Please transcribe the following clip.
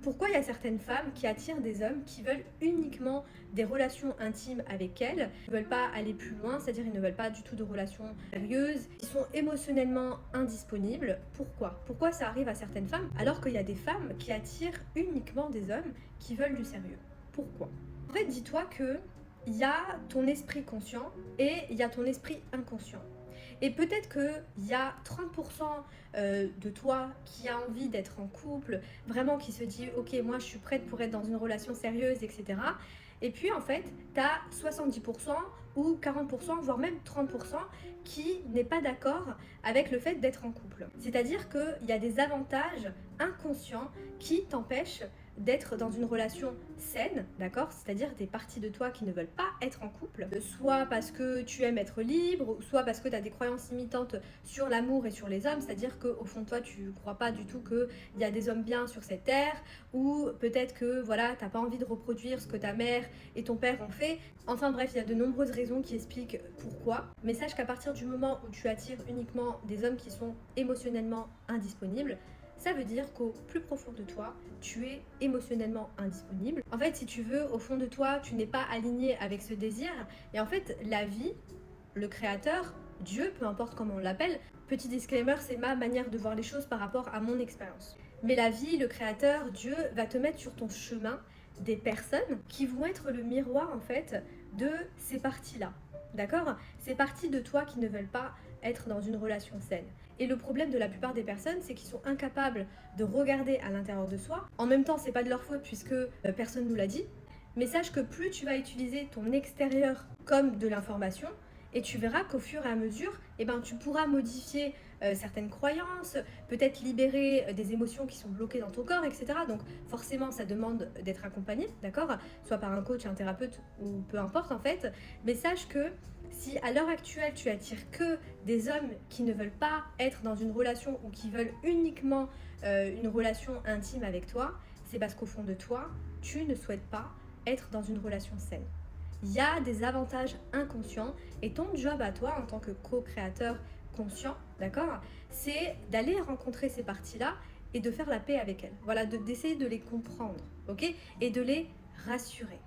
Pourquoi il y a certaines femmes qui attirent des hommes qui veulent uniquement des relations intimes avec elles, ils ne veulent pas aller plus loin, c'est-à-dire ils ne veulent pas du tout de relations sérieuses, ils sont émotionnellement indisponibles. Pourquoi ça arrive à certaines femmes alors qu'il y a des femmes qui attirent uniquement des hommes qui veulent du sérieux? Pourquoi? En fait, dis-toi que il y a ton esprit conscient et il y a ton esprit inconscient. Et peut-être qu'il y a 30% de toi qui a envie d'être en couple, vraiment qui se dit ok, moi je suis prête pour être dans une relation sérieuse, etc. Et puis en fait, tu as 70% ou 40%, voire même 30% qui n'est pas d'accord avec le fait d'être en couple. C'est-à-dire qu'il y a des avantages inconscients qui t'empêchent d'être dans une relation saine, d'accord? C'est-à-dire des parties de toi qui ne veulent pas être en couple, soit parce que tu aimes être libre, soit parce que tu as des croyances limitantes sur l'amour et sur les hommes, c'est-à-dire qu'au fond de toi, tu ne crois pas du tout qu'il y a des hommes bien sur cette terre, ou peut-être que voilà, tu n'as pas envie de reproduire ce que ta mère et ton père ont fait. Enfin bref, il y a de nombreuses raisons qui expliquent pourquoi. Mais sache qu'à partir du moment où tu attires uniquement des hommes qui sont émotionnellement indisponibles, ça veut dire qu'au plus profond de toi, tu es émotionnellement indisponible. En fait, si tu veux, au fond de toi, tu n'es pas aligné avec ce désir. Et en fait, la vie, le créateur, Dieu, peu importe comment on l'appelle, petit disclaimer, c'est ma manière de voir les choses par rapport à mon expérience. Mais la vie, le créateur, Dieu, va te mettre sur ton chemin des personnes qui vont être le miroir, en fait, de ces parties-là. D'accord? Ces parties de toi qui ne veulent pas être dans une relation saine. Et le problème de la plupart des personnes, c'est qu'ils sont incapables de regarder à l'intérieur de soi. En même temps, c'est pas de leur faute puisque personne nous l'a dit. Mais sache que plus tu vas utiliser ton extérieur comme de l'information, et tu verras qu'au fur et à mesure, tu pourras modifier certaines croyances, peut-être libérer des émotions qui sont bloquées dans ton corps, etc. Donc forcément, ça demande d'être accompagné, d'accord? Soit par un coach, un thérapeute ou peu importe en fait. Mais sache que si à l'heure actuelle, tu attires que des hommes qui ne veulent pas être dans une relation ou qui veulent uniquement une relation intime avec toi, c'est parce qu'au fond de toi, tu ne souhaites pas être dans une relation saine. Il y a des avantages inconscients et ton job à toi en tant que co-créateur conscient, d'accord, c'est d'aller rencontrer ces parties-là et de faire la paix avec elles. Voilà, d'essayer de les comprendre, ok, et de les rassurer.